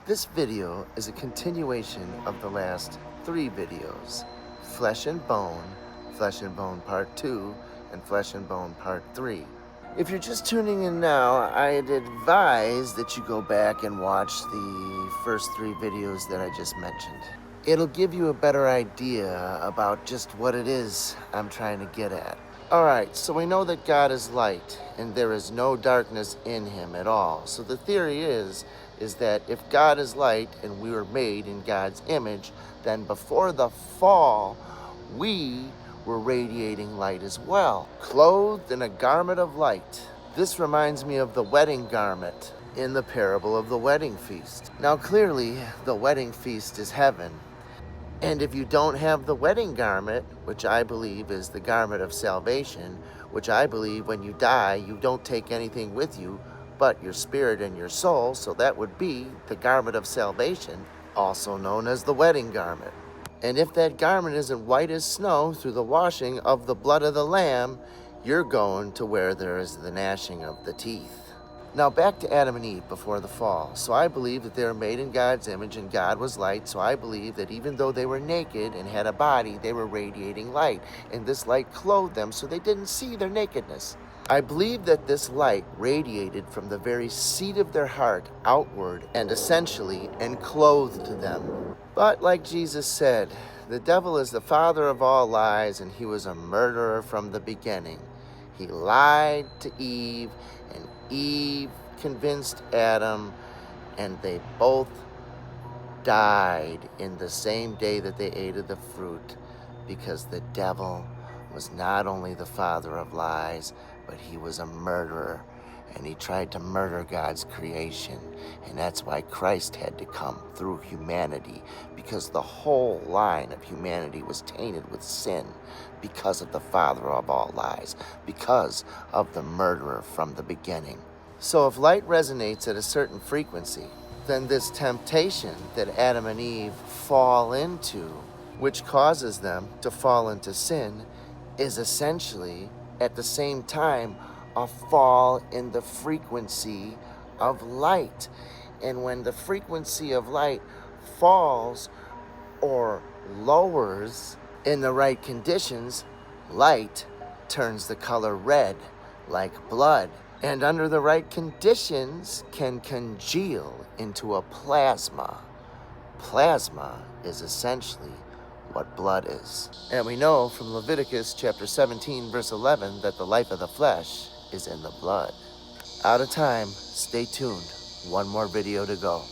This video is a continuation of the last 3 videos, Flesh and Bone Part 2, and Flesh and Bone Part 3. If you're just tuning in now, I'd advise that you go back and watch the first 3 videos that I just mentioned. It'll give you a better idea about just what it is I'm trying to get at. Alright, so we know that God is light, and there is no darkness in him at all. So the theory is that if God is light and we were made in God's image, then before the fall, we were radiating light as well, clothed in a garment of light. This reminds me of the wedding garment in the parable of the wedding feast. Now clearly, the wedding feast is heaven. And if you don't have the wedding garment, which I believe is the garment of salvation, which I believe when you die, you don't take anything with you but your spirit and your soul, so that would be the garment of salvation, also known as the wedding garment. And if that garment isn't white as snow through the washing of the blood of the Lamb, you're going to where there is the gnashing of the teeth. Now back to Adam and Eve before the fall. So I believe that they were made in God's image and God was light. So I believe that even though they were naked and had a body, they were radiating light. And this light clothed them so they didn't see their nakedness. I believe that this light radiated from the very seat of their heart outward and essentially enclosed them. But like Jesus said, the devil is the father of all lies and he was a murderer from the beginning. He lied to Eve, and Eve convinced Adam, and they both died in the same day that they ate of the fruit, because the devil was not only the father of lies, but he was a murderer, and he tried to murder God's creation. And that's why Christ had to come through humanity, because the whole line of humanity was tainted with sin because of the father of all lies, because of the murderer from the beginning. So if light resonates at a certain frequency, then this temptation that Adam and Eve fall into, which causes them to fall into sin, is essentially at the same time a fall in the frequency of light. And when the frequency of light falls or lowers in the right conditions, light turns the color red, like blood. And under the right conditions can congeal into a plasma. Plasma is essentially what blood is. And we know from Leviticus chapter 17, verse 11, that the life of the flesh is in the blood. Out of time, stay tuned. One more video to go.